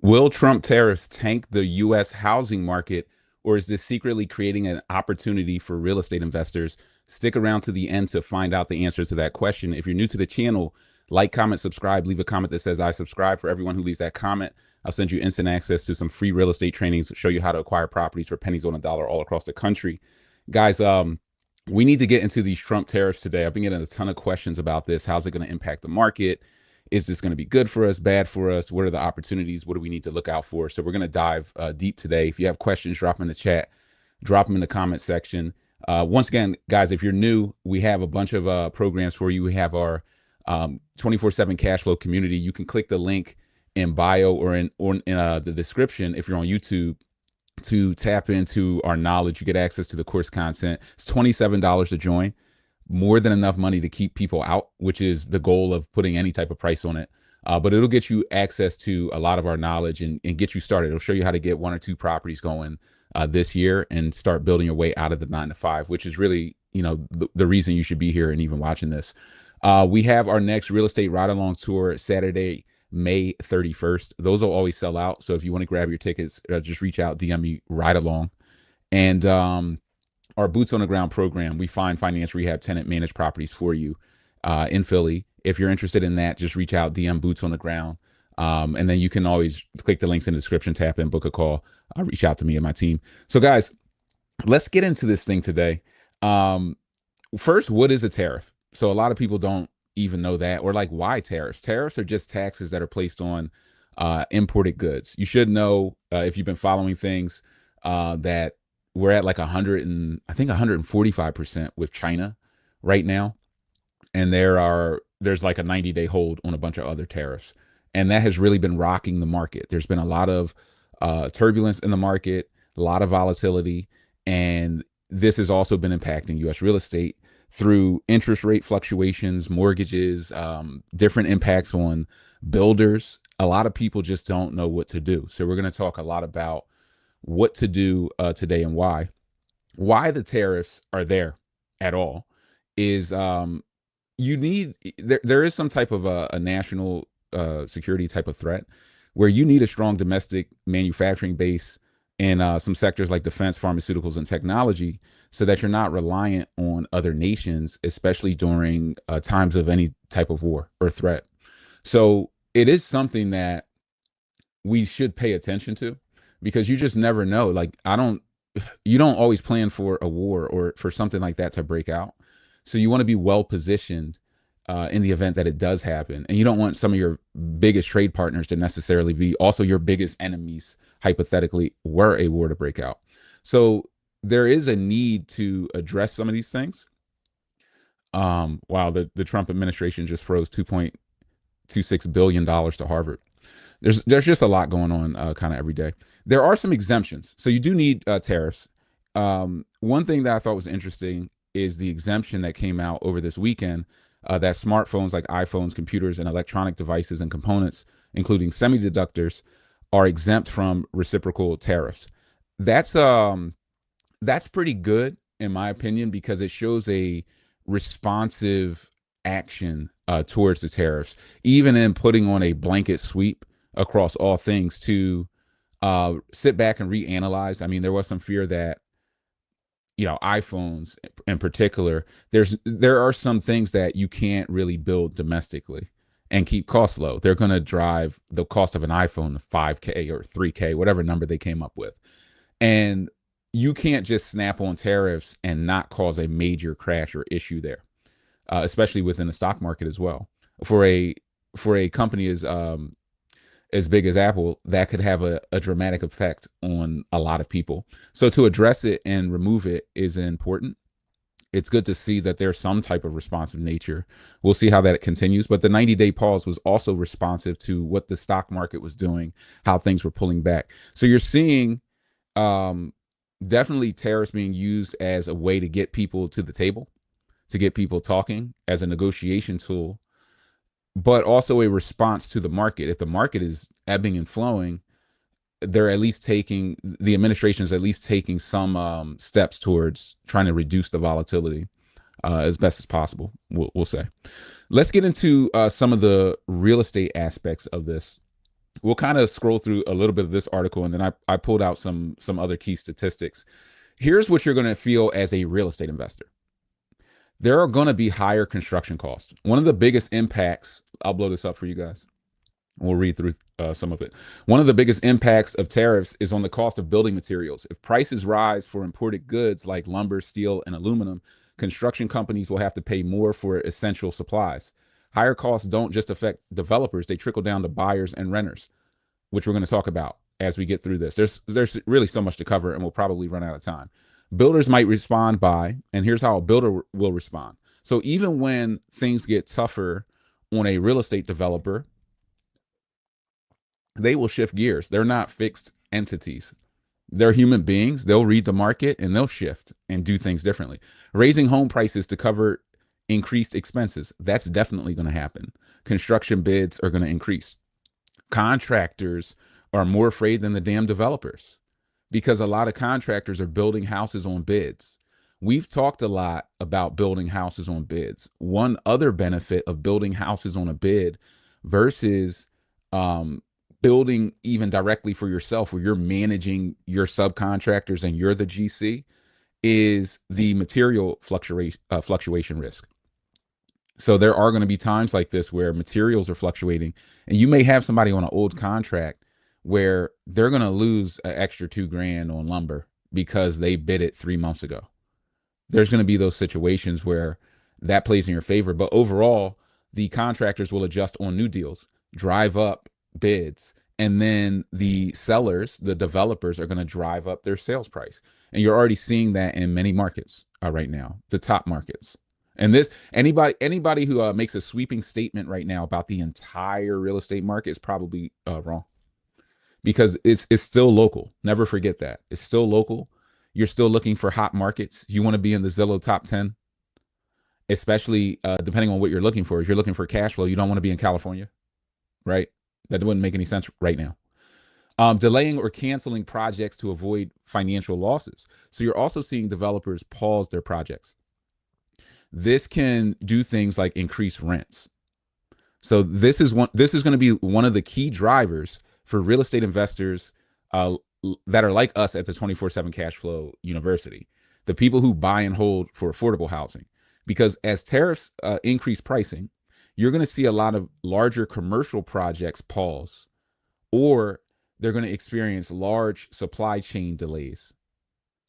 Will Trump tariffs tank the U.S. housing market, or is this secretly creating an opportunity for real estate investors? Stick around to the end to find out the answer to that question. If you're new to the channel, like, comment, subscribe, leave a comment that says I subscribe. For everyone who leaves that comment, I'll send you instant access to some free real estate trainings to show you how to acquire properties for pennies on a dollar all across the country. Guys, we need to get into these Trump tariffs today. I've been getting a ton of questions about this. How's it going to impact the market? Is this going to be good for us, bad for us? What are the opportunities? What do we need to look out for? So we're going to dive deep today. If you have questions, drop them in the chat, drop them in the comment section. Once again, guys, if you're new, we have a bunch of programs for you. We have our 24/7 cash flow community. You can click the link in bio or in the description if you're on YouTube to tap into our knowledge. You get access to the course content. It's $27 to join. More than enough money to keep people out, which is the goal of putting any type of price on it. But it'll get you access to a lot of our knowledge and get you started. It'll show you how to get 1 or 2 properties going this year and start building your way out of the 9 to 5, which is really, the reason you should be here and even watching this. We have our next real estate ride along tour Saturday, May 31st. Those will always sell out. So if you want to grab your tickets, just reach out, DM me, ride along. And our boots on the ground program, we find, finance, rehab, tenant managed properties for you in Philly. If you're interested in that, just reach out, DM boots on the ground. And then you can always click the links in the description, tap in, book a call, reach out to me and my team. So guys, let's get into this thing today. First, what is a tariff? So a lot of people don't even know that, or like, why tariffs? Tariffs are just taxes that are placed on imported goods. You should know, if you've been following things, that we're at like 145% with China right now. And there's like a 90-day hold on a bunch of other tariffs. And that has really been rocking the market. There's been a lot of turbulence in the market, a lot of volatility. And this has also been impacting U.S. real estate through interest rate fluctuations, mortgages, different impacts on builders. A lot of people just don't know what to do. So we're going to talk a lot about what to do today and why the tariffs are there at all is there is some type of a national security type of threat where you need a strong domestic manufacturing base in some sectors like defense, pharmaceuticals, and technology, so that you're not reliant on other nations, especially during times of any type of war or threat. So it is something that we should pay attention to, because you just never know. Like, you don't always plan for a war or for something like that to break out. So you want to be well positioned in the event that it does happen. And you don't want some of your biggest trade partners to necessarily be also your biggest enemies, hypothetically, were a war to break out. So there is a need to address some of these things. Wow, the Trump administration just froze $2.26 billion to Harvard. There's just a lot going on kind of every day. There are some exemptions. So you do need tariffs. One thing that I thought was interesting is the exemption that came out over this weekend, that smartphones like iPhones, computers, and electronic devices and components, including semiconductors, are exempt from reciprocal tariffs. That's pretty good, in my opinion, because it shows a responsive action towards the tariffs, even in putting on a blanket sweep across all things to sit back and reanalyze. I mean, there was some fear that, iPhones in particular, there are some things that you can't really build domestically and keep costs low. They're going to drive the cost of an iPhone to 5K or 3K, whatever number they came up with. And you can't just snap on tariffs and not cause a major crash or issue there, especially within the stock market as well. For a company as big as Apple, that could have a dramatic effect on a lot of people. So to address it and remove it is important. It's good to see that there's some type of responsive nature. We'll see how that continues. But the 90-day pause was also responsive to what the stock market was doing, how things were pulling back. So you're seeing definitely tariffs being used as a way to get people to the table, to get people talking, as a negotiation tool, but also a response to the market. If the market is ebbing and flowing, the administration is at least taking some steps towards trying to reduce the volatility as best as possible, we'll say. Let's get into some of the real estate aspects of this. we'll kind of scroll through a little bit of this article, and then I pulled out some other key statistics. Here's what you're going to feel as a real estate investor. There are going to be higher construction costs. One of the biggest impacts, I'll blow this up for you guys. We'll read through some of it. One of the biggest impacts of tariffs is on the cost of building materials. If prices rise for imported goods like lumber, steel, and aluminum, construction companies will have to pay more for essential supplies. Higher costs don't just affect developers, they trickle down to buyers and renters, which we're going to talk about as we get through this. There's really so much to cover, and we'll probably run out of time. Builders might respond by, and here's how a builder will respond. So even when things get tougher on a real estate developer, they will shift gears. They're not fixed entities. They're human beings. They'll read the market and they'll shift and do things differently. Raising home prices to cover increased expenses, that's definitely going to happen. Construction bids are going to increase. Contractors are more afraid than the damn developers because a lot of contractors are building houses on bids. We've talked a lot about building houses on bids. One other benefit of building houses on a bid versus building even directly for yourself, where you're managing your subcontractors and you're the GC, is the material fluctuation risk. So there are going to be times like this where materials are fluctuating, and you may have somebody on an old contract where they're going to lose an extra $2,000 on lumber because they bid it 3 months ago. There's going to be those situations where that plays in your favor, but overall, the contractors will adjust on new deals, drive up bids, and then the sellers, the developers, are going to drive up their sales price. And you're already seeing that in many markets right now, the top markets. And this, anybody who makes a sweeping statement right now about the entire real estate market is probably wrong, because it's still local. Never forget that. It's still local. You're still looking for hot markets. You want to be in the Zillow top 10, especially depending on what you're looking for. If you're looking for cash flow, you don't want to be in California, right? That wouldn't make any sense right now. Delaying or canceling projects to avoid financial losses. So you're also seeing developers pause their projects. This can do things like increase rents. So this is going to be one of the key drivers for real estate investors that are like us at the 24/7 Cash Flow University, the people who buy and hold for affordable housing. Because as tariffs increase pricing, you're going to see a lot of larger commercial projects pause, or they're going to experience large supply chain delays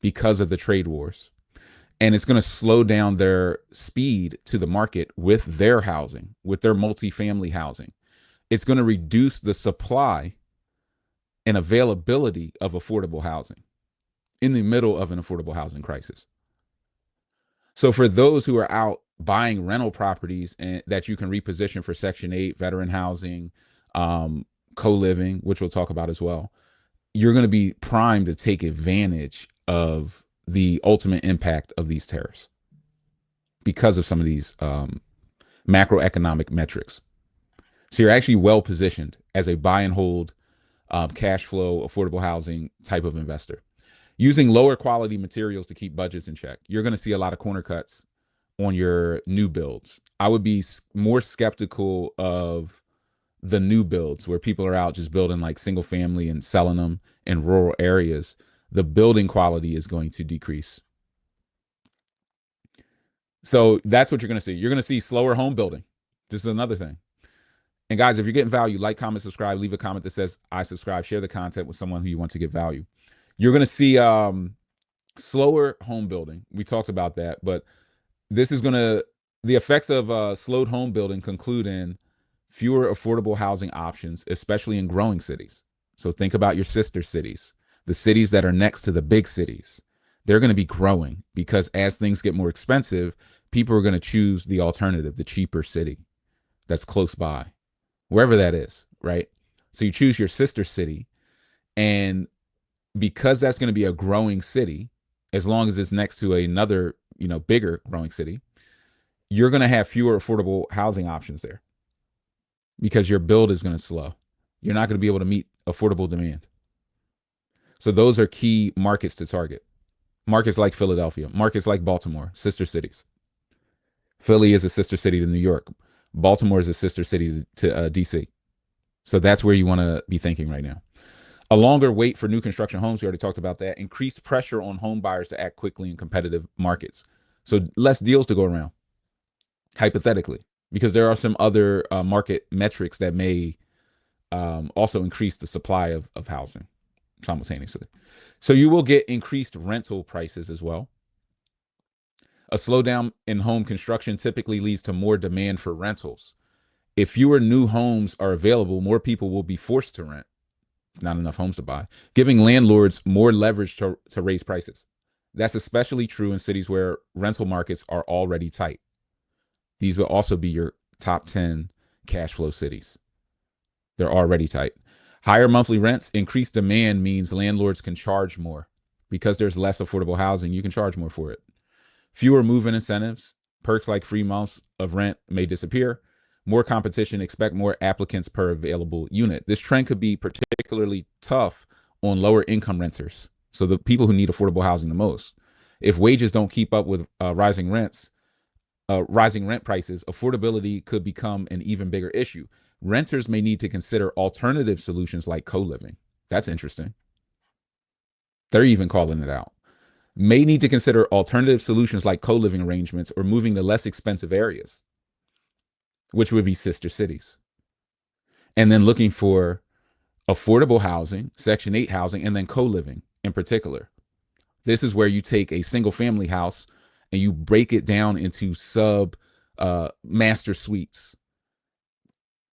because of the trade wars. And it's going to slow down their speed to the market with their housing, with their multifamily housing. It's going to reduce the supply and availability of affordable housing in the middle of an affordable housing crisis. So for those who are out buying rental properties and that you can reposition for Section 8, veteran housing, co-living, which we'll talk about as well, you're going to be primed to take advantage of the ultimate impact of these tariffs because of some of these macroeconomic metrics. So you're actually well positioned as a buy and hold, cash flow, affordable housing type of investor. Using lower quality materials to keep budgets in check. You're going to see a lot of corner cuts on your new builds. I would be more skeptical of the new builds where people are out just building like single family and selling them in rural areas. The building quality is going to decrease. So that's what you're going to see. You're going to see slower home building. This is another thing. And guys, if you're getting value, like, comment, subscribe, leave a comment that says I subscribe, share the content with someone who you want to get value. You're going to see slower home building. We talked about that, but this is going to, the effects of slowed home building conclude in fewer affordable housing options, especially in growing cities. So think about your sister cities, the cities that are next to the big cities. They're going to be growing because as things get more expensive, people are going to choose the alternative, the cheaper city that's close by, wherever that is, right? So you choose your sister city, and because that's going to be a growing city, as long as it's next to another, bigger growing city, you're going to have fewer affordable housing options there because your build is going to slow. You're not going to be able to meet affordable demand. So those are key markets to target. Markets like Philadelphia, markets like Baltimore, sister cities. Philly is a sister city to New York. Baltimore is a sister city to DC. So that's where you want to be thinking right now. A longer wait for new construction homes. We already talked about that. Increased pressure on home buyers to act quickly in competitive markets. So less deals to go around, hypothetically, because there are some other market metrics that may also increase the supply of housing simultaneously. So you will get increased rental prices as well. A slowdown in home construction typically leads to more demand for rentals. If fewer new homes are available, more people will be forced to rent. Not enough homes to buy, giving landlords more leverage to raise prices. That's especially true in cities where rental markets are already tight. These will also be your top 10 cash flow cities. They're already tight. Higher monthly rents, increased demand means landlords can charge more. Because there's less affordable housing, you can charge more for it. Fewer move-in incentives, perks like free months of rent may disappear. More competition, expect more applicants per available unit. This trend could be particularly tough on lower income renters. So the people who need affordable housing the most. If wages don't keep up with rising rent prices, affordability could become an even bigger issue. Renters may need to consider alternative solutions like co-living. That's interesting. They're even calling it out. May need to consider alternative solutions like co-living arrangements or moving to less expensive areas, which would be sister cities. And then looking for affordable housing, Section 8 housing, and then co-living in particular. This is where you take a single family house and you break it down into sub master suites,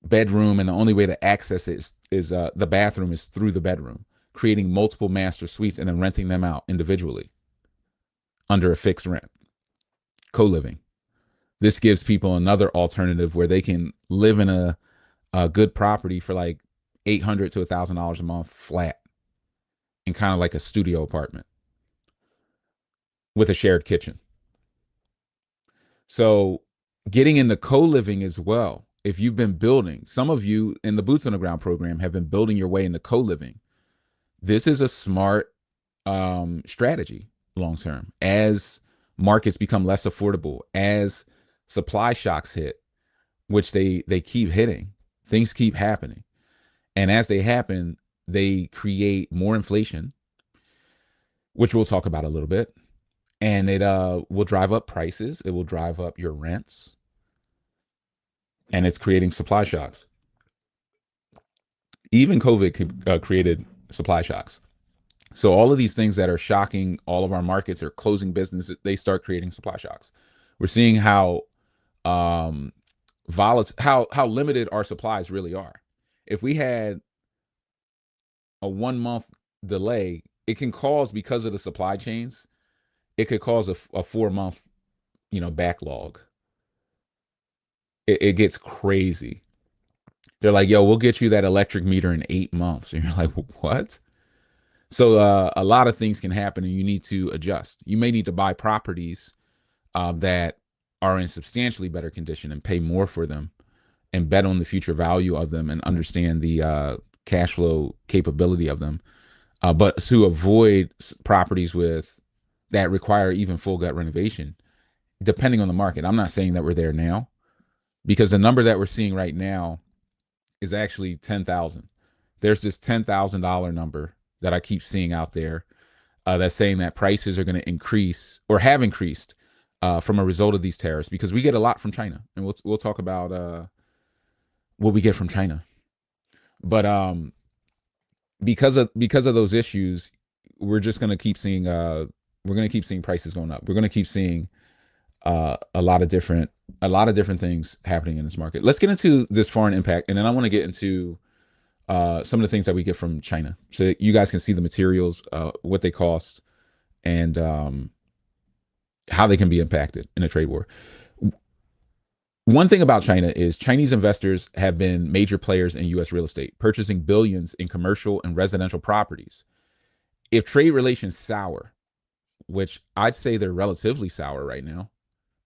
bedroom, and the only way to access it is the bathroom is through the bedroom, creating multiple master suites and then renting them out individually under a fixed rent. Co-living. This gives people another alternative where they can live in a good property for like $800 to $1,000 a month flat, in kind of like a studio apartment with a shared kitchen. So getting into co-living as well. If you've been building, some of you in the Boots on the Ground program have been building your way into co-living. This is a smart strategy long term. As markets become less affordable, as supply shocks hit, which they keep hitting, things keep happening. And as they happen, they create more inflation, which we'll talk about a little bit. And it will drive up prices. It will drive up your rents. And it's creating supply shocks. Even COVID created supply shocks. So all of these things that are shocking all of our markets or closing businesses, they start creating supply shocks. We're seeing how how limited our supplies really are. If we had a 1 month delay, it can cause, because of the supply chains, it could cause a 4 month, backlog. It gets crazy. They're like, yo, we'll get you that electric meter in 8 months. And you're like, what? So a lot of things can happen and you need to adjust. You may need to buy properties that are in substantially better condition and pay more for them and bet on the future value of them and understand the cash flow capability of them. But to avoid properties that require even full gut renovation, depending on the market. I'm not saying that we're there now, because the number that we're seeing right now is actually 10,000. There's this $10,000 number that I keep seeing out there that's saying that prices are going to increase or have increased from a result of these tariffs, because we get a lot from China, and we'll talk about what we get from China. But because of those issues, we're just going to keep seeing prices going up. We're going to keep seeing a lot of different things happening in this market. Let's get into this foreign impact, and then I want to get into some of the things that we get from China, so you guys can see the materials, what they cost, and how they can be impacted in a trade war. One thing about China is Chinese investors have been major players in U.S. real estate, purchasing billions in commercial and residential properties. If trade relations sour, which I'd say they're relatively sour right now,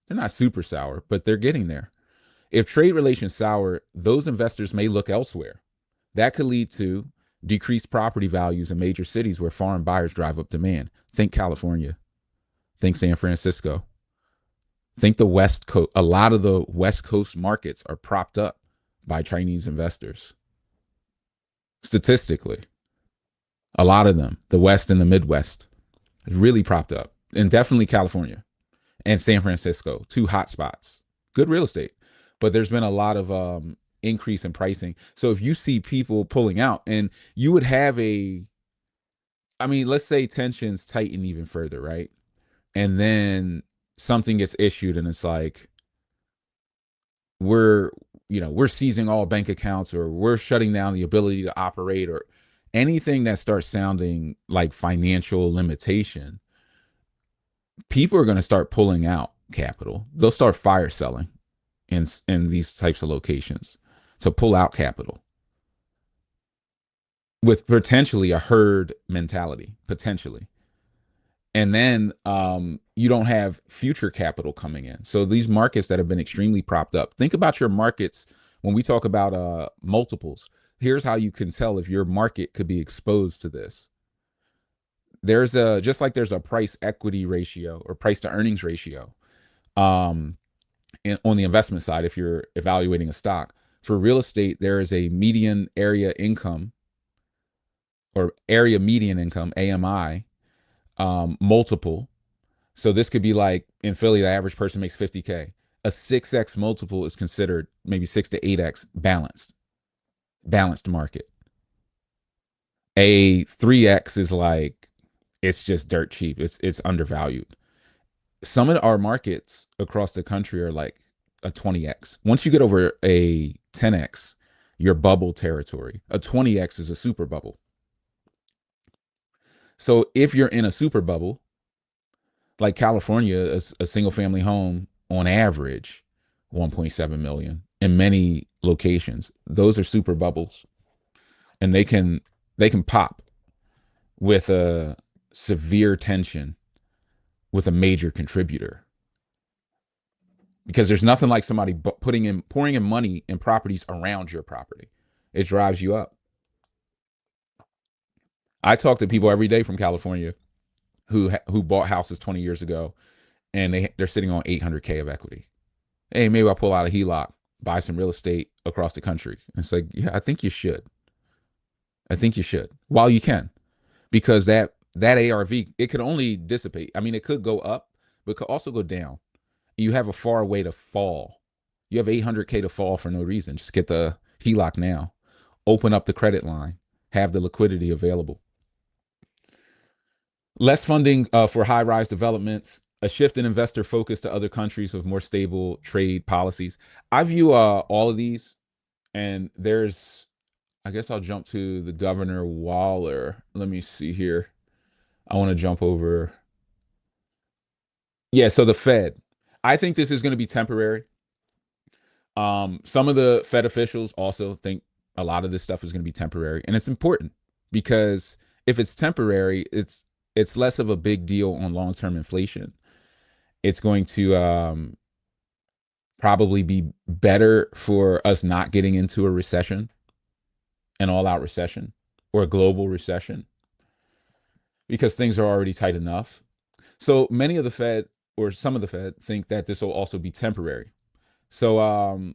they're not super sour, but they're getting there. If trade relations sour, those investors may look elsewhere. That could lead to decreased property values in major cities where foreign buyers drive up demand. Think California. Think San Francisco. Think the West Coast. A lot of the West Coast markets are propped up by Chinese investors. statistically. A lot of them, the West and the Midwest, really propped up, and definitely California and San Francisco, two hot spots. Good real estate, but there's been a lot of increase in pricing. So if you see people pulling out, and you would have I mean, let's say tensions tighten even further, right? And then something gets issued, and it's like we're we're seizing all bank accounts, or we're shutting down the ability to operate, or anything that starts sounding like financial limitation. People are going to start pulling out capital. They'll start fire selling in these types of locations to pull out capital with potentially a herd mentality, potentially. And then you don't have future capital coming in. So these markets that have been extremely propped up, think about your markets when we talk about multiples. Here's how you can tell if your market could be exposed to this. There's a just like there's a price equity ratio or price to earnings ratio um, on the investment side. If you're evaluating a stock for real estate, there is a median area income or area median income AMI multiple. So this could be like in Philly, the average person makes 50K. A 6x multiple is considered maybe 6 to 8x balanced market. A 3x is like it's just dirt cheap. It's undervalued. Some of our markets across the country are like a 20x. Once you get over a 10x, you're bubble territory. A 20x is a super bubble. So if you're in a super bubble, like California, a single family home on average 1.7 million in many locations. Those are super bubbles, and they can pop with a severe tension with a major contributor, because there's nothing like somebody pouring in money in properties around your property. It drives you up. I talk to people every day from California who bought houses 20 years ago, and they're sitting on 800K of equity. Hey, maybe I'll pull out a HELOC, buy some real estate across the country. And it's like, yeah, I think you should. I think you should while you can, because that ARV, it could only dissipate. I mean, it could go up, but it could also go down. You have a far way to fall. You have 800K to fall for no reason. Just get the HELOC now. Open up the credit line. Have the liquidity available. Less funding for high rise developments, a shift in investor focus to other countries with more stable trade policies. I view all of these, and I guess I'll jump to the Governor Waller. Let me see here. I want to jump over. Yeah, so the Fed. I think this is going to be temporary. Some of the Fed officials also think a lot of this stuff is going to be temporary, and it's important because if it's temporary, it's less of a big deal on long term inflation. It's going to probably be better for us not getting into a recession, an all out recession, or a global recession, because things are already tight enough. So many of the Fed, or some of the Fed, think that this will also be temporary. So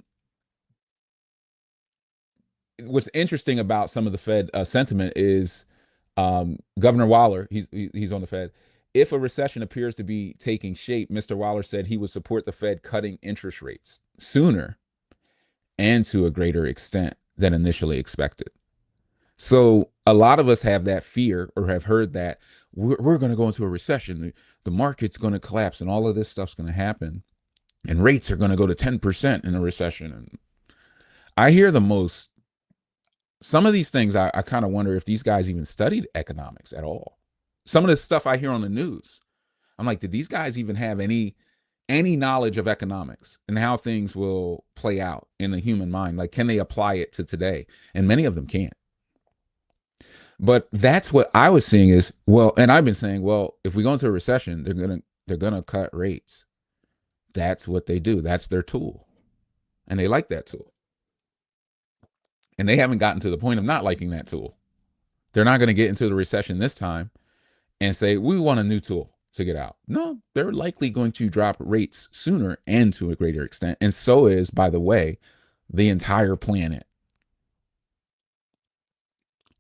what's interesting about some of the Fed sentiment is Governor Waller, he's on the Fed. If a recession appears to be taking shape, Mr. Waller said he would support the Fed cutting interest rates sooner and to a greater extent than initially expected. So a lot of us have that fear, or have heard that we're going to go into a recession. The market's going to collapse and all of this stuff's going to happen. And rates are going to go to 10% in a recession. And I hear some of these things, I kind of wonder if these guys even studied economics at all. Some of the stuff I hear on the news, I'm like, did these guys even have any knowledge of economics and how things will play out in the human mind? Like, can they apply it to today? And many of them can't. But that's what I was seeing is, well, and I've been saying, well, if we go into a recession, they're gonna cut rates. That's what they do. That's their tool. And they like that tool. And they haven't gotten to the point of not liking that tool. They're not going to get into the recession this time and say, we want a new tool to get out. No, they're likely going to drop rates sooner and to a greater extent. And so is, by the way, the entire planet.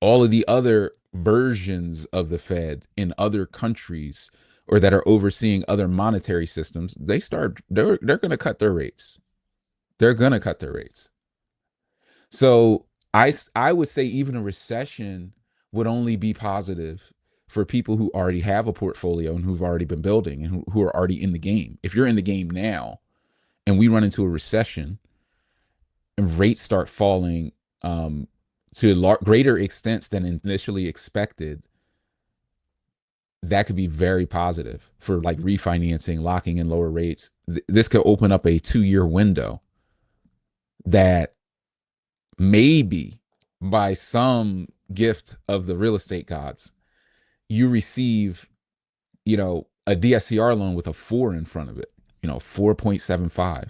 All of the other versions of the Fed in other countries or that are overseeing other monetary systems, they're going to cut their rates. They're going to cut their rates. So I would say even a recession would only be positive for people who already have a portfolio and who've already been building and who are already in the game. If you're in the game now and we run into a recession and rates start falling to greater extents than initially expected, that could be very positive for like refinancing, locking in lower rates. This could open up a 2-year window that maybe by some gift of the real estate gods, you receive, a DSCR loan with a 4 in front of it, 4.75.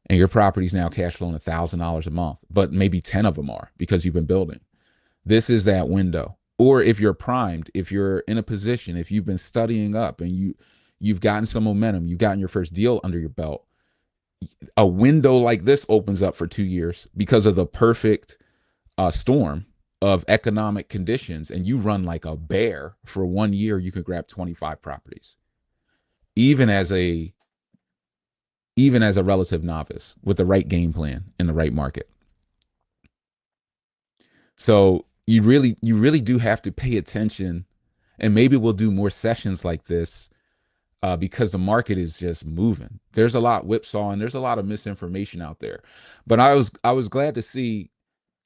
And your property's now cash flowing $1,000 a month, but maybe 10 of them are because you've been building. This is that window. Or if you're primed, if you're in a position, if you've been studying up and you've gotten some momentum, you've gotten your first deal under your belt, a window like this opens up for 2 years because of the perfect storm of economic conditions, and you run like a bear for 1 year. You could grab 25 properties, even as a relative novice with the right game plan in the right market. So you really do have to pay attention, and maybe we'll do more sessions like this because the market is just moving. There's a lot whipsawing. There's a lot of misinformation out there, but I was glad to see.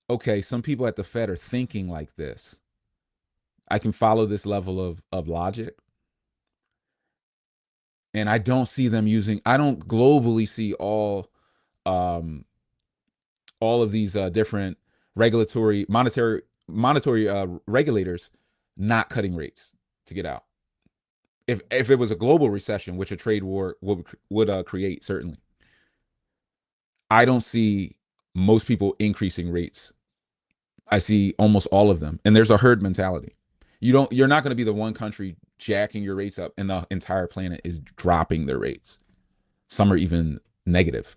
Okay, some people at the Fed are thinking like this. I can follow this level of logic, and I don't see them using. I don't globally see um, all of these different regulatory monetary regulators not cutting rates to get out. If it was a global recession, which a trade war would create, certainly, I don't see most people increasing rates. I see almost all of them, and there's a herd mentality. You're not going to be the one country jacking your rates up, and the entire planet is dropping their rates. Some are even negative.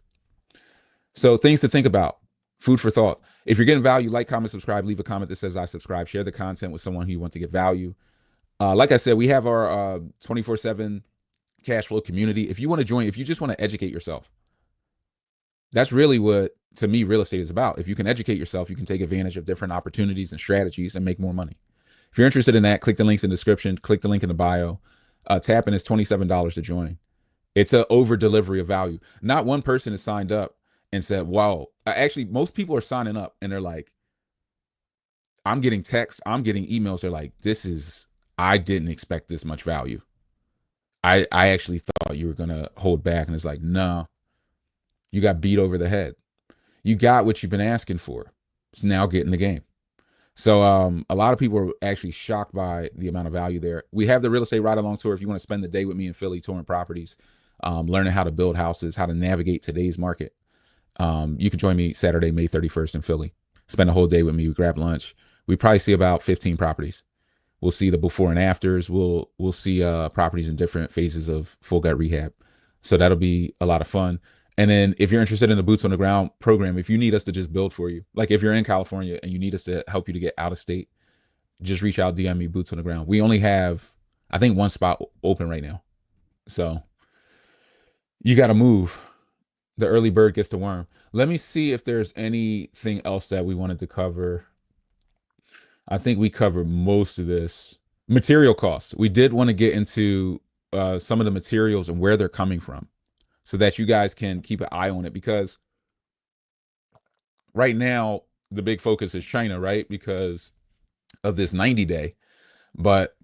So things to think about, food for thought. If you're getting value, like, comment, subscribe, leave a comment that says I subscribe, share the content with someone who you want to get value. Like I said, we have our 24/7 cash flow community. If you want to join, if you just want to educate yourself, that's really what, to me, real estate is about. If you can educate yourself, you can take advantage of different opportunities and strategies and make more money. If you're interested in that, click the links in the description, click the link in the bio. Tap in is $27 to join. It's an over delivery of value. Not one person has signed up and said, wow. Actually, most people are signing up and they're like, I'm getting texts, I'm getting emails. They're like, I didn't expect this much value. I actually thought you were going to hold back. And it's like, no, you got beat over the head. You got what you've been asking for. It's now getting the game. So a lot of people are actually shocked by the amount of value there. We have the real estate ride along tour. If you want to spend the day with me in Philly touring properties, learning how to build houses, how to navigate today's market, you can join me Saturday, May 31st in Philly. Spend a whole day with me. We grab lunch. We probably see about 15 properties. We'll see the before and afters. We'll see properties in different phases of full gut rehab. So that'll be a lot of fun. And then if you're interested in the boots on the ground program, if you need us to just build for you, like if you're in California and you need us to help you to get out of state, just reach out, DM me, boots on the ground. We only have, I think, one spot open right now. So you got to move. The early bird gets the worm. Let me see if there's anything else that we wanted to cover. I think we covered most of this. Material costs. We did want to get into some of the materials and where they're coming from so that you guys can keep an eye on it, because right now the big focus is China, right? Because of this 90 day. But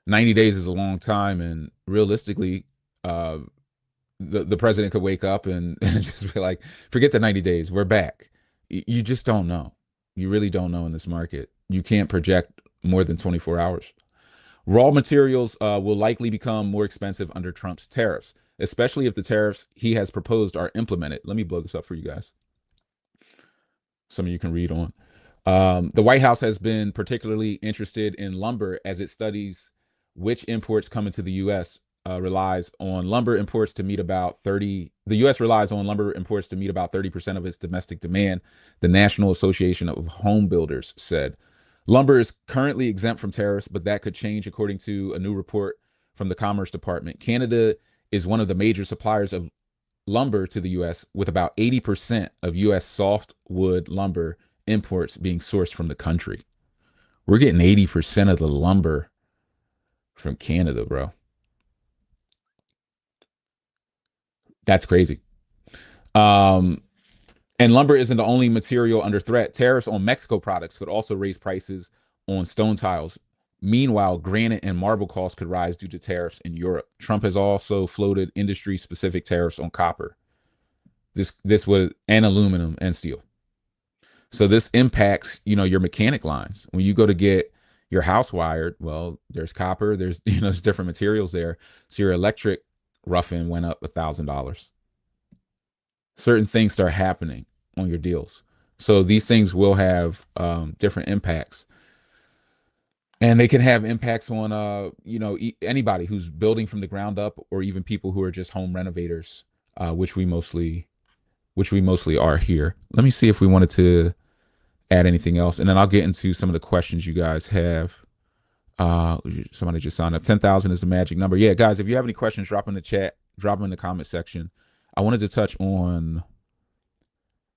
90 days is a long time, and realistically, the president could wake up and just be like, forget the 90 days, we're back. You just don't know. You really don't know in this market. You can't project more than 24 hours. Raw materials will likely become more expensive under Trump's tariffs, especially if the tariffs he has proposed are implemented. Let me blow this up for you guys. Some of you can read on. The White House has been particularly interested in lumber as it studies which imports come into the U.S. relies on lumber imports to meet about 30. The U.S. relies on lumber imports to meet about 30% of its domestic demand. The National Association of Home Builders said lumber is currently exempt from tariffs, but that could change according to a new report from the Commerce Department. Canada is one of the major suppliers of lumber to the U.S., with about 80% of U.S. softwood lumber imports being sourced from the country. We're getting 80% of the lumber from Canada, bro. That's crazy. Um, and lumber isn't the only material under threat. Tariffs on Mexico products could also raise prices on stone tiles. Meanwhile, granite and marble costs could rise due to tariffs in Europe. Trump has also floated industry-specific tariffs on copper. This was and aluminum and steel. So this impacts, your mechanic lines. When you go to get your house wired, well, there's copper, there's there's different materials there. So your electric roughing went up $1,000. Certain things start happening on your deals. So these things will have different impacts, and they can have impacts on anybody who's building from the ground up, or even people who are just home renovators, which we mostly are here. Let me see if we wanted to add anything else, and then I'll get into some of the questions you guys have. Somebody just signed up. 10,000 is the magic number. Yeah, guys, if you have any questions, drop in the chat, drop them in the comment section. I wanted to touch on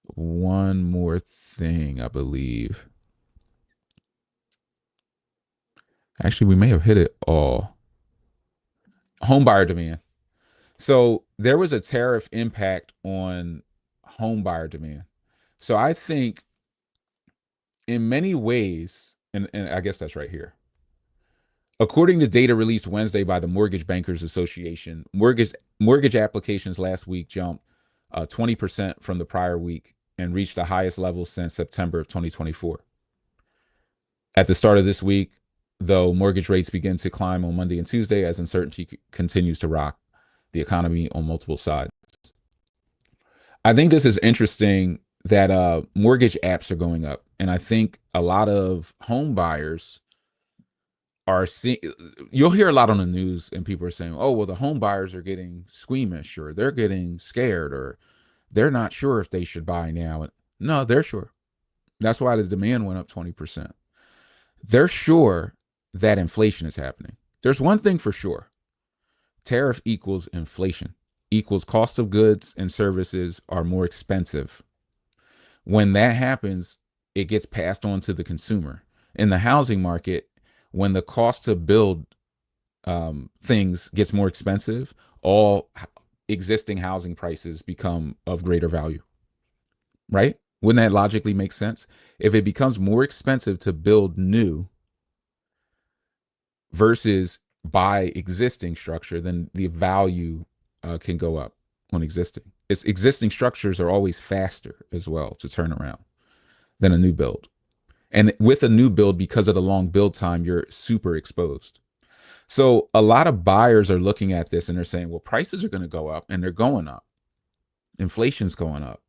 one more thing, I believe. Actually, we may have hit it all. Home buyer demand. So there was a tariff impact on home buyer demand. So I think in many ways, and I guess that's right here. According to data released Wednesday by the Mortgage Bankers Association, mortgage applications last week jumped 20% from the prior week and reached the highest level since September of 2024. At the start of this week, though, mortgage rates begin to climb on Monday and Tuesday as uncertainty continues to rock the economy on multiple sides. I think this is interesting that mortgage apps are going up, and I think a lot of home buyers are seeing. You'll hear a lot on the news, and people are saying, "Oh, well, the home buyers are getting squeamish, or they're getting scared, or they're not sure if they should buy now." No, they're sure. That's why the demand went up 20%. They're sure that inflation is happening. There's one thing for sure: tariff equals inflation, equals cost of goods and services are more expensive. When that happens, it gets passed on to the consumer. In the housing market, when the cost to build things gets more expensive, all existing housing prices become of greater value, right? Wouldn't that logically make sense? If it becomes more expensive to build new versus buy existing structure, then the value can go up on existing. Existing structures are always faster as well to turn around than a new build. And with a new build, because of the long build time, you're super exposed. So a lot of buyers are looking at this and they're saying, well, prices are going to go up, and they're going up. Inflation's going up.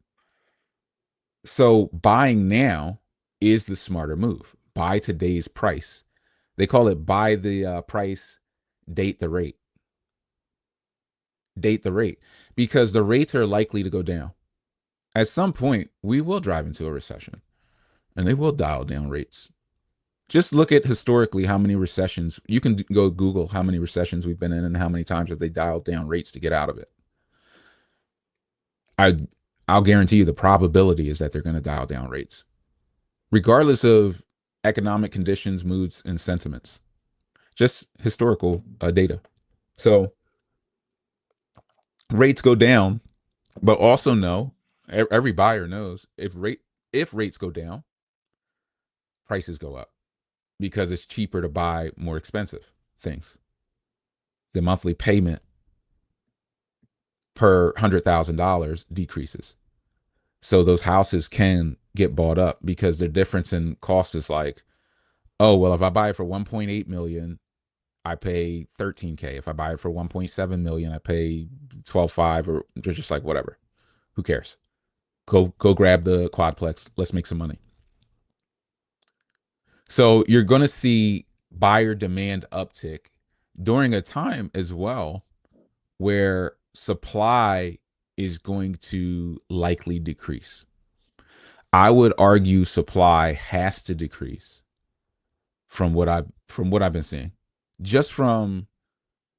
So buying now is the smarter move. Buy today's price. They call it buy the price, date the rate. Date the rate, because the rates are likely to go down. At some point, we will drive into a recession, and they will dial down rates. Just look at historically how many recessions. You can go Google how many recessions we've been in and how many times have they dialed down rates to get out of it. I I'll guarantee you the probability is that they're going to dial down rates, regardless of economic conditions, moods, and sentiments. Just historical data. So rates go down, but also know, every buyer knows, if rates go down, prices go up, because it's cheaper to buy more expensive things. The monthly payment per $100,000 decreases. So those houses can get bought up, because the difference in cost is like, oh, well, if I buy it for 1.8 million, I pay 13K. If I buy it for 1.7 million, I pay 12.5, or they're just like, whatever. Who cares? Go grab the quadplex. Let's make some money. So you're going to see buyer demand uptick, during a time as well where supply is going to likely decrease. I would argue supply has to decrease from what I've been seeing. Just from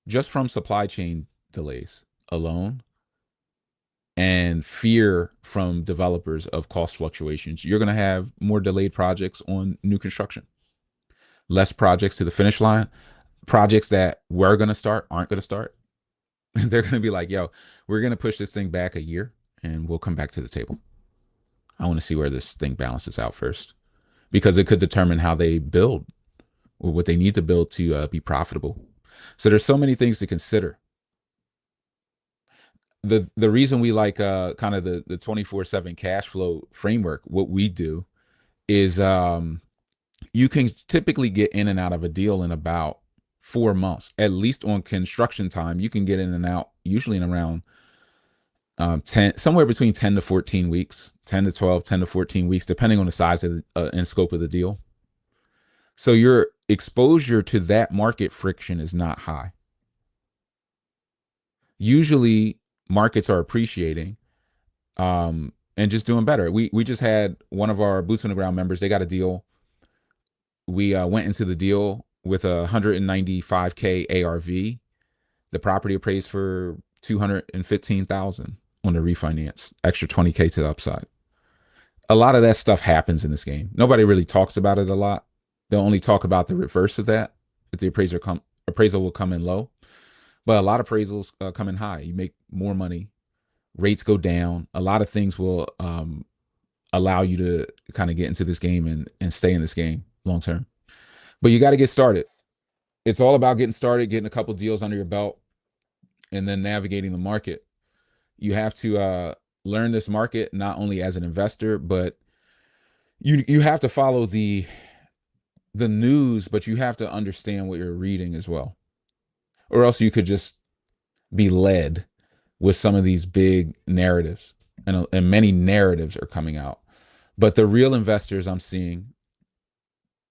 just from supply chain delays alone and fear from developers of cost fluctuations, you're going to have more delayed projects on new construction, less projects to the finish line, projects that were going to start aren't going to start. They're going to be like, yo, we're going to push this thing back a year and we'll come back to the table. I want to see where this thing balances out first because it could determine how they build or what they need to build to be profitable. So there's so many things to consider. The reason we like kind of the 24/7 cash flow framework, what we do is you can typically get in and out of a deal in about 4 months, at least on construction time. You can get in and out usually in around 10, somewhere between 10 to 14 weeks, 10 to 12, 10 to 14 weeks, depending on the size of and scope of the deal. So your exposure to that market friction is not high. Usually markets are appreciating and just doing better. We just had one of our boots on the ground members, they got a deal. We went into the deal with a 195K ARV. The property appraised for 215,000 on the refinance, extra 20K to the upside. A lot of that stuff happens in this game. Nobody really talks about it a lot. They'll only talk about the reverse of that. If the appraisal will come in low, but a lot of appraisals come in high. You make more money, rates go down. A lot of things will allow you to kind of get into this game and stay in this game long term. But you got to get started. It's all about getting started, getting a couple deals under your belt, and then navigating the market. You have to learn this market not only as an investor, but you have to follow the news, but you have to understand what you're reading as well, or else you could just be led with some of these big narratives, and many narratives are coming out. But the real investors I'm seeing,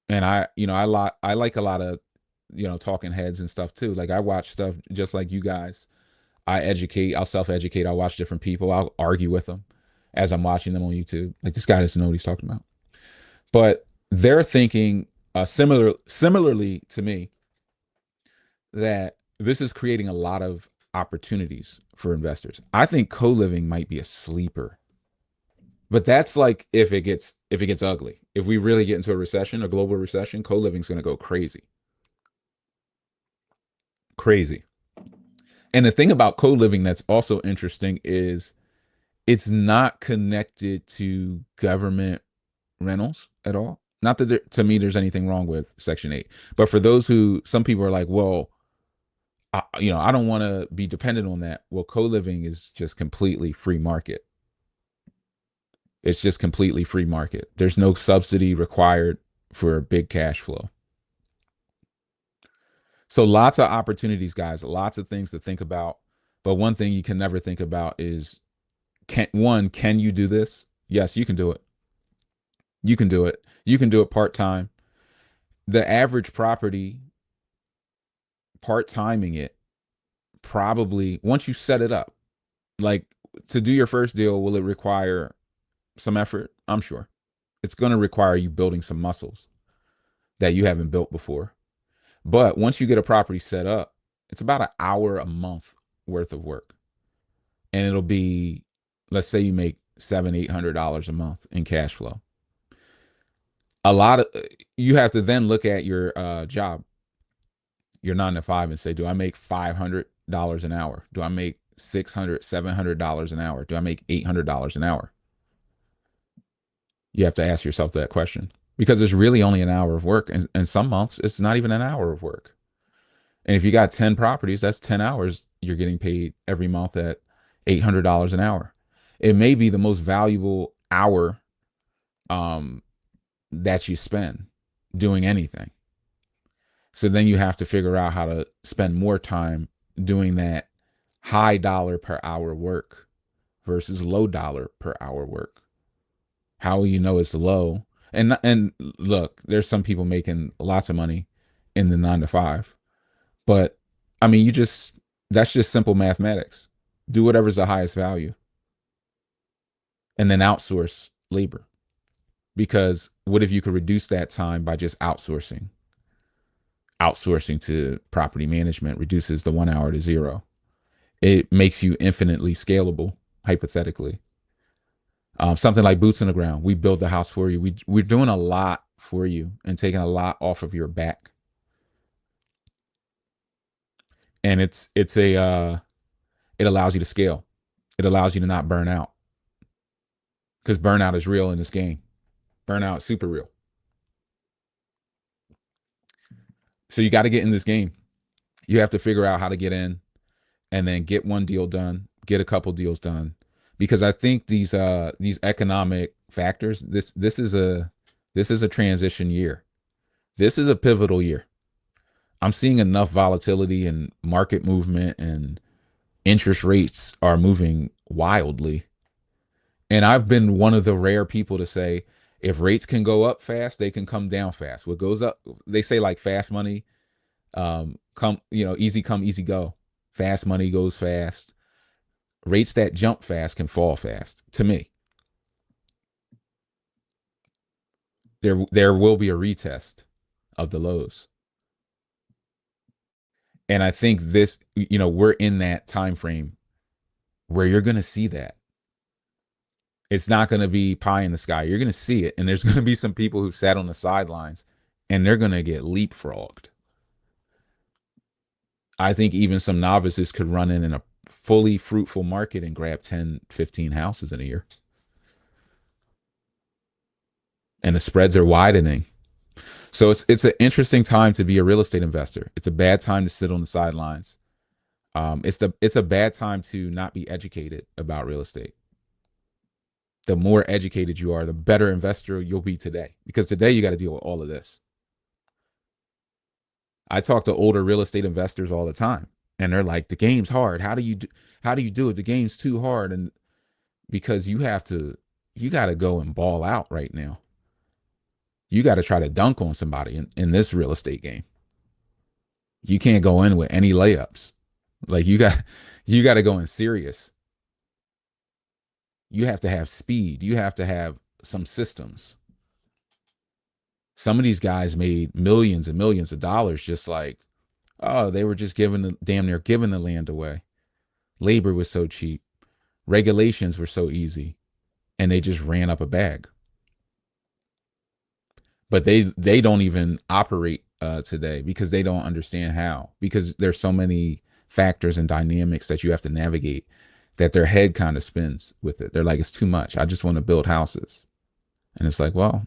and I like a lot of talking heads and stuff too. Like I watch stuff just like you guys. I'll self-educate, I'll watch different people, I'll argue with them as I'm watching them on YouTube. Like this guy doesn't know what he's talking about. But they're thinking similarly to me that this is creating a lot of opportunities for investors. I think co-living might be a sleeper. But that's like if it gets ugly. If we really get into a recession, a global recession, co-living's going to go crazy. Crazy. And the thing about co-living that's also interesting is it's not connected to government rentals at all. Not that to me there's anything wrong with Section 8, but for those who some people are like, well, I don't want to be dependent on that. Well, co-living is just completely free market. It's just completely free market. There's no subsidy required for a big cash flow. So lots of opportunities, guys, lots of things to think about. But one thing you can never think about is can you do this? Yes, you can do it. You can do it. You can do it part-time. The average property, part-timing it, probably once you set it up, like to do your first deal, will it require some effort? I'm sure. It's going to require you building some muscles that you haven't built before. But once you get a property set up, it's about an hour a month worth of work. And it'll be, let's say you make $700-800 a month in cash flow. A lot of you have to then look at your job, your 9 to 5, and say, do I make $500 an hour? Do I make $600-700 an hour? Do I make $800 an hour? You have to ask yourself that question because it's really only an hour of work. And some months, it's not even an hour of work. And if you got 10 properties, that's 10 hours you're getting paid every month at $800 an hour. It may be the most valuable hour that you spend doing anything. So then you have to figure out how to spend more time doing that high dollar per hour work versus low dollar per hour work. How will you know it's low? And look, there's some people making lots of money in the 9 to 5, but I mean, that's just simple mathematics. Do whatever's the highest value and then outsource labor. Because what if you could reduce that time by just outsourcing? Outsourcing to property management reduces the 1 hour to zero. It makes you infinitely scalable, hypothetically. Something like boots on the ground. We build the house for you. We're doing a lot for you and taking a lot off of your back. And it allows you to scale. It allows you to not burn out because burnout is real in this game. Burnout is super real. So you got to get in this game. You have to figure out how to get in and then get one deal done, get a couple deals done. Because I think these economic factors, this is a transition year. This is a pivotal year. I'm seeing enough volatility and market movement, and interest rates are moving wildly. And I've been one of the rare people to say if rates can go up fast, they can come down fast. What goes up, they say like fast money, easy come, easy go. Fast money goes fast. Rates that jump fast can fall fast. To me, there will be a retest of the lows. And I think we're in that time frame where you're going to see that. It's not going to be pie in the sky. You're going to see it. And there's going to be some people who sat on the sidelines and they're going to get leapfrogged. I think even some novices could run in a fully fruitful market and grab 10, 15 houses in a year. And the spreads are widening. So it's an interesting time to be a real estate investor. It's a bad time to sit on the sidelines. It's a bad time to not be educated about real estate. The more educated you are, the better investor you'll be today. Because today you got to deal with all of this. I talk to older real estate investors all the time, and they're like, "The game's hard. How do you do it? The game's too hard." And because you got to go and ball out right now. You got to try to dunk on somebody in this real estate game. You can't go in with any layups. Like you got to go in serious. You have to have speed. You have to have some systems. Some of these guys made millions and millions of dollars just like, oh, they were just damn near giving the land away. Labor was so cheap. Regulations were so easy. And they just ran up a bag. But they don't even operate today because they don't understand how. Because there's so many factors and dynamics that you have to navigate that their head kind of spins with it. They're like, it's too much. I just want to build houses. And it's like, well,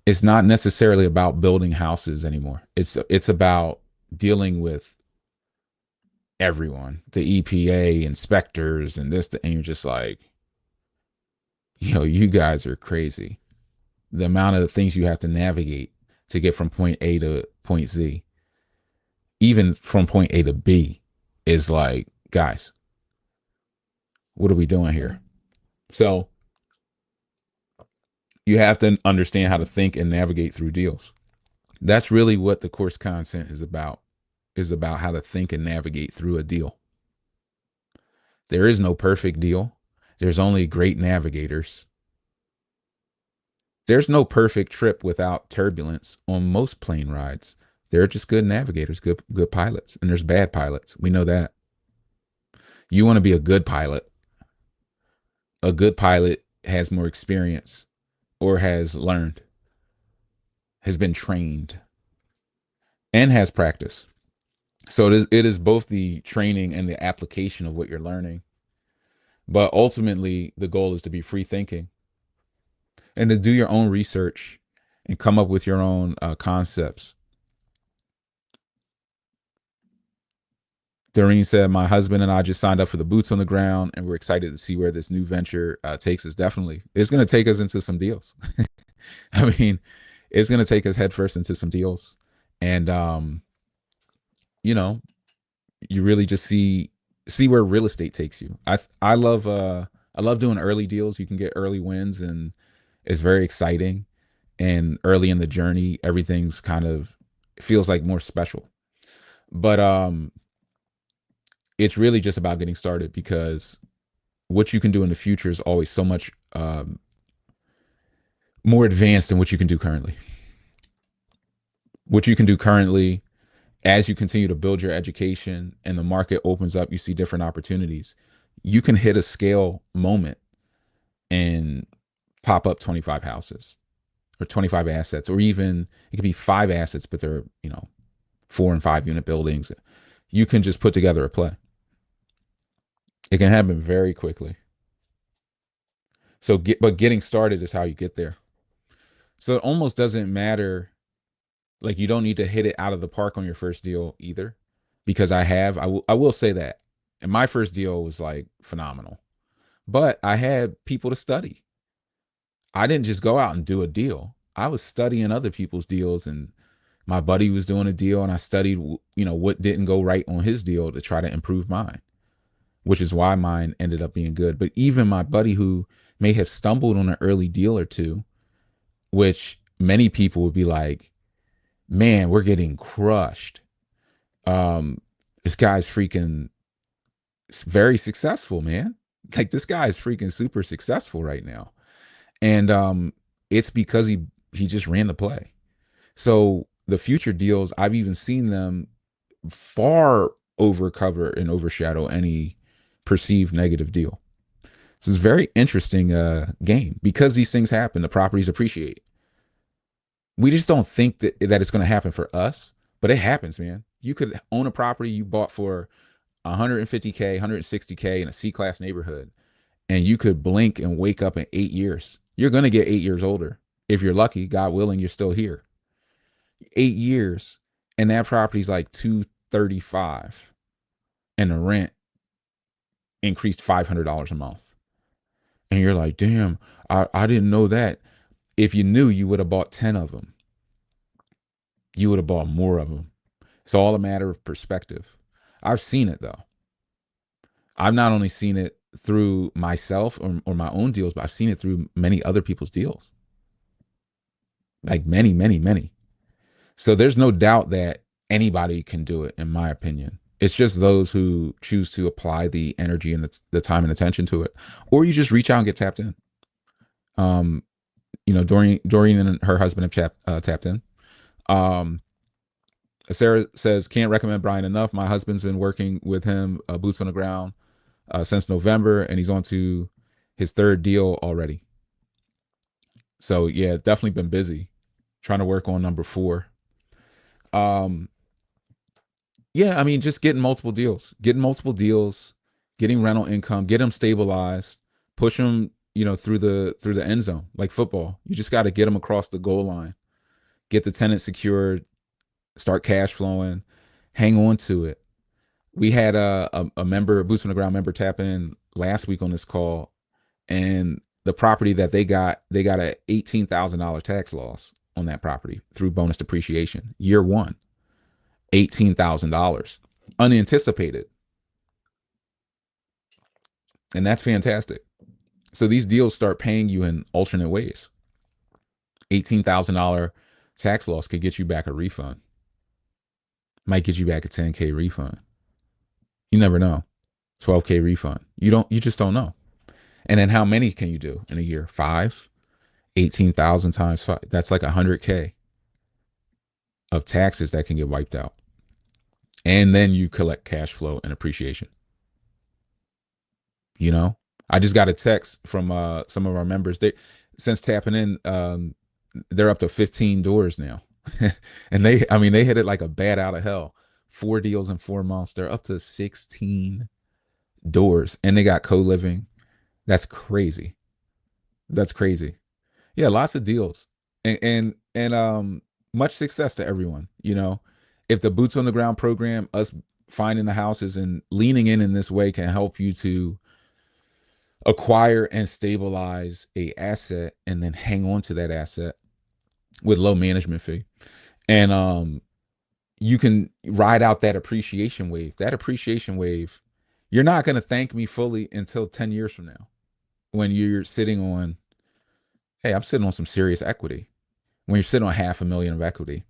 it's not necessarily about building houses anymore. It's about dealing with everyone, the EPA, inspectors, and and you're just like, you guys are crazy. The amount of things you have to navigate to get from point A to point Z, even from point A to B, is like, guys, what are we doing here? So you have to understand how to think and navigate through deals. That's really what the course content is about how to think and navigate through a deal. There is no perfect deal. There's only great navigators. There's no perfect trip without turbulence on most plane rides. They're just good navigators, good pilots, and there's bad pilots. We know that. You want to be a good pilot. A good pilot has more experience or has learned, has been trained, and has practice. So it is both the training and the application of what you're learning. But ultimately, the goal is to be free thinking and to do your own research and come up with your own concepts. Doreen said, "My husband and I just signed up for the boots on the ground, and we're excited to see where this new venture takes us. Definitely, it's going to take us into some deals. I mean, it's going to take us headfirst into some deals, and you know, you really just see where real estate takes you. I love doing early deals. You can get early wins, and it's very exciting. And early in the journey, everything's kind of feels like more special. But it's really just about getting started because what you can do in the future is always so much more advanced than what you can do currently. What you can do currently, as you continue to build your education and the market opens up, you see different opportunities. You can hit a scale moment and pop up 25 houses or 25 assets, or even it could be 5 assets, but they're, 4 and 5 unit buildings. You can just put together a play. It can happen very quickly. But getting started is how you get there. So it almost doesn't matter. Like, you don't need to hit it out of the park on your first deal either, because I will say that. And my first deal was like phenomenal, but I had people to study. I didn't just go out and do a deal. I was studying other people's deals, and my buddy was doing a deal, and I studied, what didn't go right on his deal to try to improve mine, which is why mine ended up being good. But even my buddy who may have stumbled on an early deal or two, which many people would be like, man, we're getting crushed. This guy's freaking very successful, man. Like, this guy is freaking super successful right now. And it's because he just ran the play. So the future deals, I've even seen them far overcover and overshadow any perceived negative deal. This is a very interesting game because these things happen. The properties appreciate. We just don't think that it's going to happen for us, but it happens, man. You could own a property you bought for 150K, 160K in a C class neighborhood, and you could blink and wake up in 8 years. You're going to get 8 years older. If you're lucky, God willing, you're still here. 8 years, and that property's like 235, and the rent increased $500 a month. And you're like, damn, I didn't know that. If you knew, you would have bought 10 of them. You would have bought more of them. It's all a matter of perspective. I've seen it though. I've not only seen it through myself or my own deals, but I've seen it through many other people's deals. Like many, many, many. So there's no doubt that anybody can do it, in my opinion. It's just those who choose to apply the energy and the time and attention to it, or you just reach out and get tapped in. Um, Doreen and her husband have tapped in. Um, Sarah says, can't recommend Brian enough. My husband's been working with him, boots on the ground, since November, and he's on to his third deal already. So yeah, definitely been busy trying to work on number four. Um, yeah, I mean, just getting multiple deals, getting rental income, get them stabilized, push them, through the end zone, like football. You just got to get them across the goal line, get the tenant secured, start cash flowing, hang on to it. We had a member, a boots on the ground member, tap in last week on this call, and the property that they got a $18,000 tax loss on that property through bonus depreciation. Year one, $18,000, unanticipated, and that's fantastic. So these deals start paying you in alternate ways. $18,000 tax loss could get you back a refund. Might get you back a 10K refund. You never know. 12K refund. You just don't know. And then how many can you do in a year? Five? 18,000 times five. That's like 100K of taxes that can get wiped out. And then you collect cash flow and appreciation. You know, I just got a text from some of our members. They, since tapping in, they're up to 15 doors now. And I mean, they hit it like a bat out of hell. 4 deals in 4 months. They're up to 16 doors, and they got co-living. That's crazy. That's crazy. Yeah, lots of deals, and much success to everyone. If the boots on the ground program, us finding the houses and leaning in this way, can help you to acquire and stabilize a asset, and then hang on to that asset with low management fee, and you can ride out that appreciation wave. That appreciation wave, you're not going to thank me fully until 10 years from now, when you're sitting on, hey, I'm sitting on some serious equity. When you're sitting on 500,000 of equity,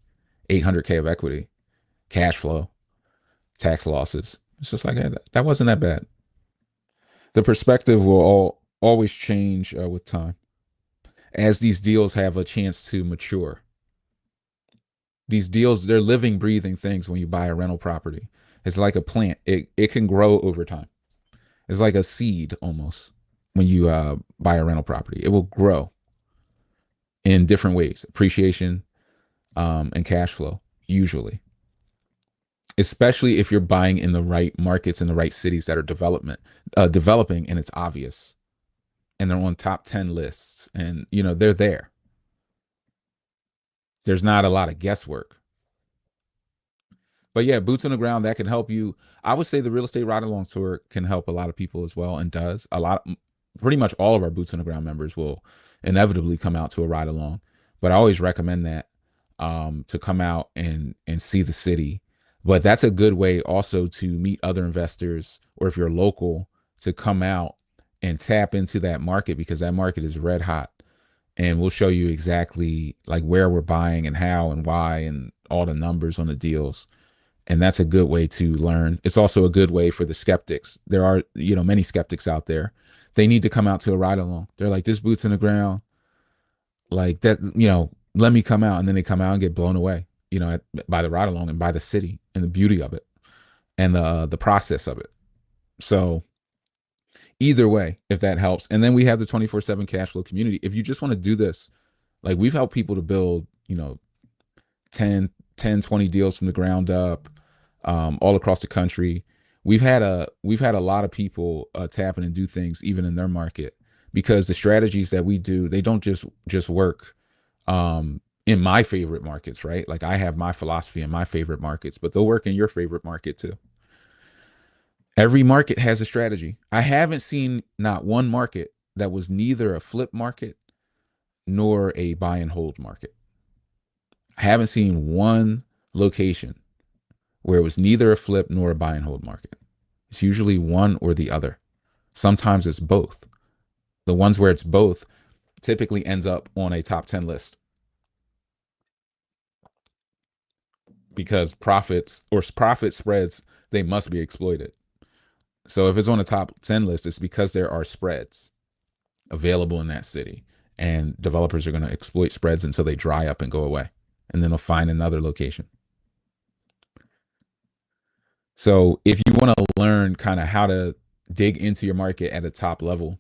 800K of equity, cash flow, tax losses. It's just like, hey, that wasn't that bad. The perspective will always change with time as these deals have a chance to mature. These deals, they're living, breathing things when you buy a rental property. It's like a plant. It can grow over time. It's like a seed almost when you buy a rental property. It will grow in different ways, appreciation and cash flow, usually. Especially if you're buying in the right markets in the right cities that are developing and it's obvious and they're on top 10 lists and they're there. There's not a lot of guesswork. But yeah, boots on the ground that can help you. I would say the real estate ride along tour can help a lot of people as well, and does a lot. Pretty much all of our boots on the ground members will inevitably come out to a ride along. But I always recommend that to come out and see the city. But that's a good way also to meet other investors, or if you're local, to come out and tap into that market because that market is red hot. And we'll show you exactly like where we're buying and how and why and all the numbers on the deals, and that's a good way to learn. It's also a good way for the skeptics. There are, many skeptics out there. They need to come out to a ride along. They're like, this boots in the ground, like that, let me come out. And then they come out and get blown away, by the ride along and by the city and the beauty of it and the process of it. So either way, if that helps. And then we have the 24/7 cash flow community. If you just want to do this, like we've helped people to build, 10, 20 deals from the ground up, all across the country. We've had a lot of people tap in and do things even in their market because the strategies that we do, they don't just work in my favorite markets, right? Like I have my philosophy in my favorite markets, but they'll work in your favorite market too. Every market has a strategy. I haven't seen not one market that was neither a flip market nor a buy and hold market. I haven't seen one location where it was neither a flip nor a buy and hold market. It's usually one or the other. Sometimes it's both. The ones where it's both typically ends up on a top 10 list because profits or profit spreads, they must be exploited. So if it's on a top 10 list, it's because there are spreads available in that city and developers are going to exploit spreads until they dry up and go away. And then they'll find another location. So if you want to learn kind of how to dig into your market at a top level,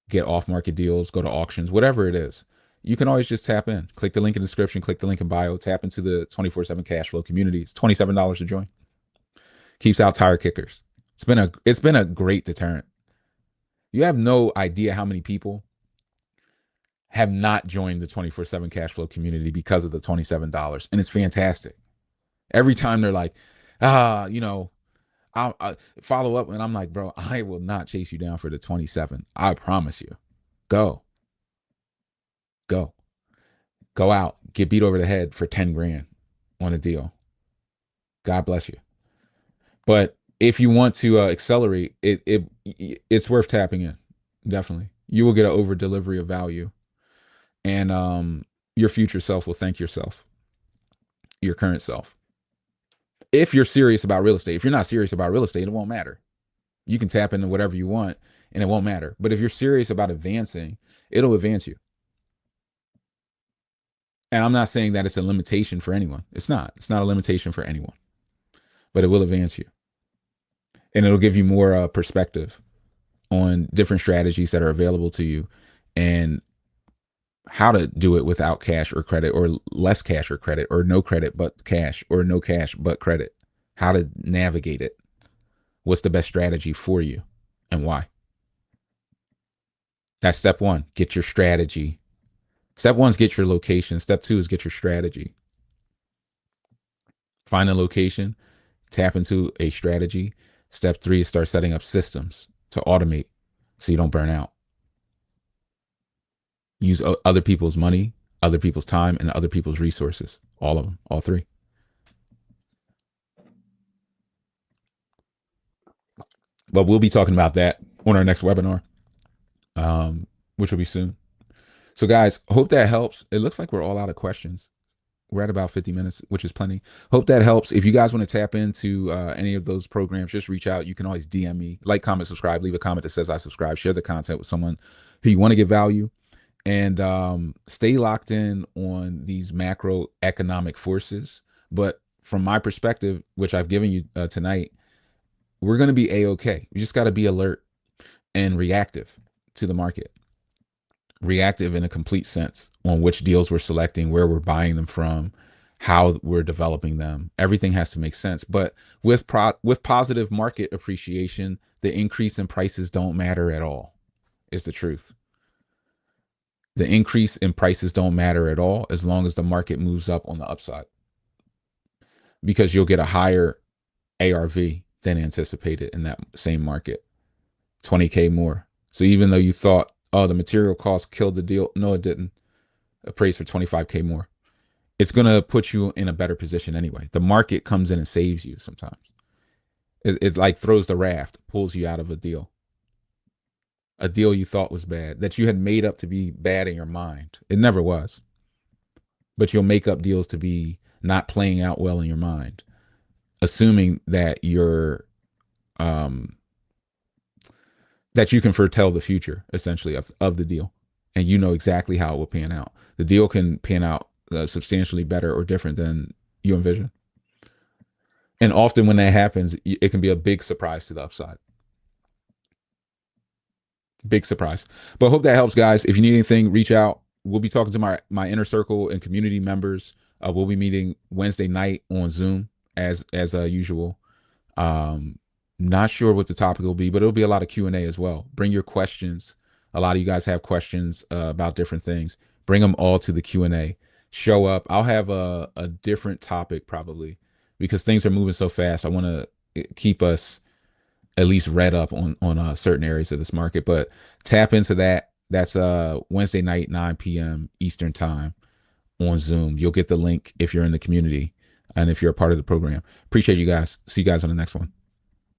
get off market deals, go to auctions, whatever it is, you can always just tap in. Click the link in the description, click the link in bio, tap into the 24/7 cash flow community. It's $27 to join. Keeps out tire kickers. It's been a great deterrent. You have no idea how many people have not joined the 24/7 cash flow community because of the $27. And it's fantastic. Every time they're like, I follow up and I'm like, bro, I will not chase you down for the 27. I promise you. Go, go, go out, get beat over the head for 10 grand on a deal. God bless you. But if you want to accelerate it's worth tapping in. Definitely. You will get an over delivery of value, and your future self will thank yourself, your current self. If you're serious about real estate. If you're not serious about real estate, it won't matter. You can tap into whatever you want and it won't matter. But if you're serious about advancing, it'll advance you. And I'm not saying that it's a limitation for anyone. It's not. It's not a limitation for anyone, but it will advance you. And it'll give you more perspective on different strategies that are available to you and how to do it without cash or credit or less cash or credit or no credit but cash or no cash but credit. How to navigate it. What's the best strategy for you and why? That's step one. Get your strategy. Step one is get your location. Step two is get your strategy. Find a location, tap into a strategy. Step three is start setting up systems to automate so you don't burn out. Use other people's money, other people's time, and other people's resources. All of them, all three. But we'll be talking about that on our next webinar, which will be soon. So, guys, hope that helps. It looks like we're all out of questions. We're at about 50 minutes, which is plenty. Hope that helps. If you guys want to tap into any of those programs, just reach out. You can always DM me, like, comment, subscribe, leave a comment that says I subscribe, share the content with someone who you want to get value, and stay locked in on these macroeconomic forces. But from my perspective, which I've given you tonight, we're going to be A-OK. We just got to be alert and reactive to the market, reactive in a complete sense on which deals we're selecting, where we're buying them from, how we're developing them. Everything has to make sense. But with positive market appreciation, the increase in prices don't matter at all, is the truth. The increase in prices don't matter at all as long as the market moves up on the upside, because you'll get a higher ARV than anticipated in that same market, 20K more. So even though you thought, oh, the material cost killed the deal, no, it didn't. Appraised for 25K more. It's going to put you in a better position anyway. The market comes in and saves you sometimes. It like throws the raft, pulls you out of a deal you thought was bad, that you had made up to be bad in your mind. It never was. But you'll make up deals to be not playing out well in your mind, assuming that that you can foretell the future, essentially, of the deal, and you know exactly how it will pan out. The deal can pan out substantially better or different than you envision. And often when that happens, it can be a big surprise to the upside. Big surprise. But hope that helps, guys. If you need anything, reach out. We'll be talking to my inner circle and community members. We'll be meeting Wednesday night on Zoom as usual. Not sure what the topic will be, but it'll be a lot of Q&A as well. Bring your questions. A lot of you guys have questions about different things. Bring them all to the Q&A. Show up. I'll have a different topic probably, because things are moving so fast. I want to keep us at least read up on certain areas of this market. But tap into that. That's Wednesday night, 9 p.m. Eastern time on Zoom. You'll get the link if you're in the community and if you're a part of the program. Appreciate you guys. See you guys on the next one.